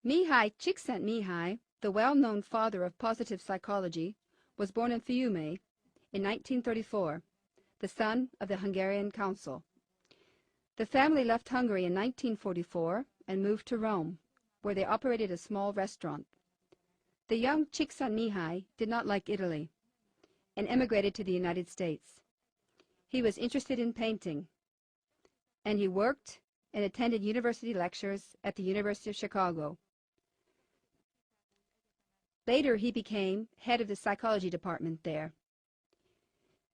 Mihai Csikszentmihalyi, the well-known father of positive psychology, was born in Fiume in 1934, the son of the Hungarian consul. The family left Hungary in 1944 and moved to Rome, where they operated a small restaurant. The young Csikszentmihalyi did not like Italy and emigrated to the United States. He was interested in painting, and he worked and attended university lectures at the University of Chicago. Later, he became head of the psychology department there.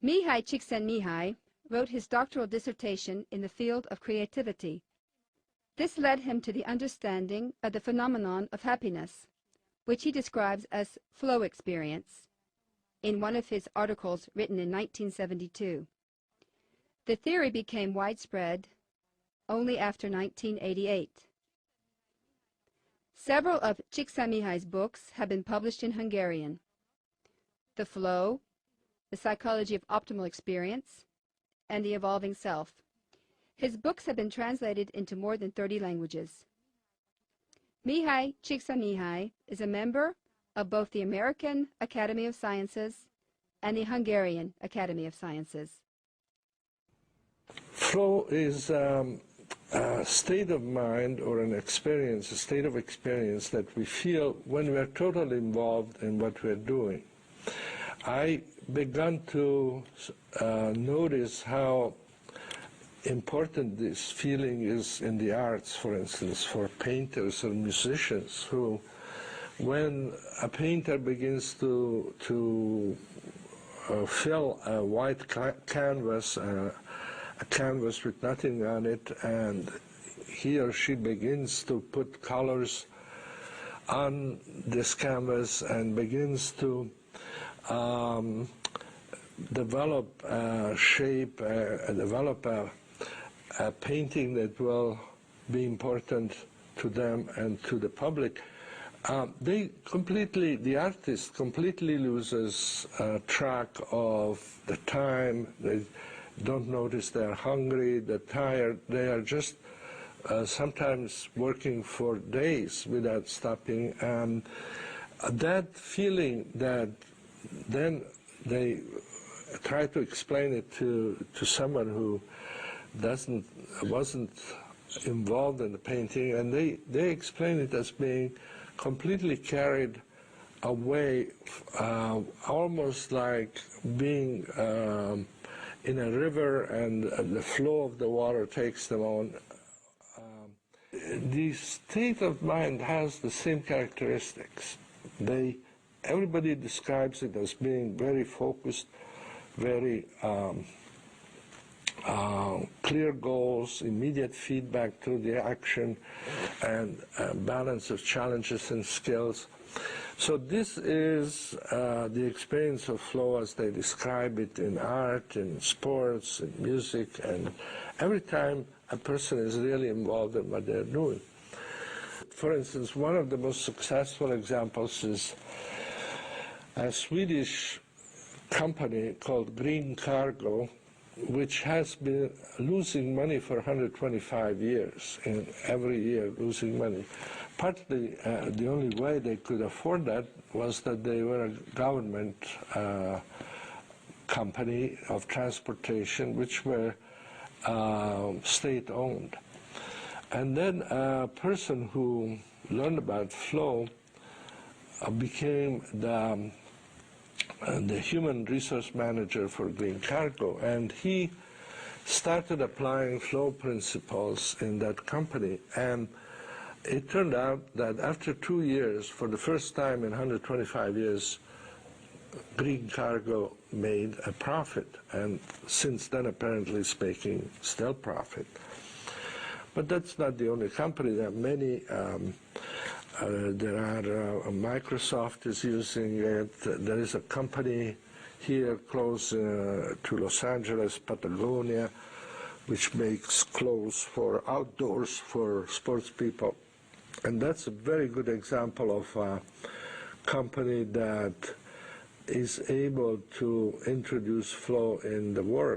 Mihai Csikszentmihalyi wrote his doctoral dissertation in the field of creativity. This led him to the understanding of the phenomenon of happiness, which he describes as flow experience, in one of his articles written in 1972. The theory became widespread only after 1988. Several of Csikszentmihalyi's books have been published in Hungarian. The Flow, The Psychology of Optimal Experience, and The Evolving Self. His books have been translated into more than 30 languages. Mihai Csikszentmihalyi is a member of both the American Academy of Sciences and the Hungarian Academy of Sciences. Flow is a state of mind or an experience, a state of experience that we feel when we are totally involved in what we are doing. I began to notice how important this feeling is in the arts, for instance, for painters or musicians who, when a painter begins to fill a white canvas, a canvas with nothing on it, and he or she begins to put colors on this canvas and begins to develop a shape, develop a painting that will be important to them and to the public. The artist completely loses track of the time. They don't notice they're hungry, they're tired. They are just sometimes working for days without stopping. And that feeling that then they try to explain it to someone who wasn't involved in the painting, and they explain it as being completely carried away, almost like being in a river and the flow of the water takes them on. The state of mind has the same characteristics. Everybody describes it as being very focused, very clear goals, immediate feedback to the action, and balance of challenges and skills. So this is the experience of flow as they describe it in art, in sports, in music, and every time a person is really involved in what they're doing. For instance, one of the most successful examples is a Swedish company called Green Cargo, which has been losing money for 125 years, and every year losing money. Partly, the only way they could afford that was that they were a government company of transportation, which were state-owned. And then a person who learned about flow became the human resource manager for Green Cargo, and he started applying flow principles in that company. And it turned out that after 2 years, for the first time in 125 years, Green Cargo made a profit, and since then, apparently speaking, still profit. But that's not the only company. There are many. Microsoft is using it. There is a company here close to Los Angeles, Patagonia, which makes clothes for outdoors for sports people. And that's a very good example of a company that is able to introduce flow in the work.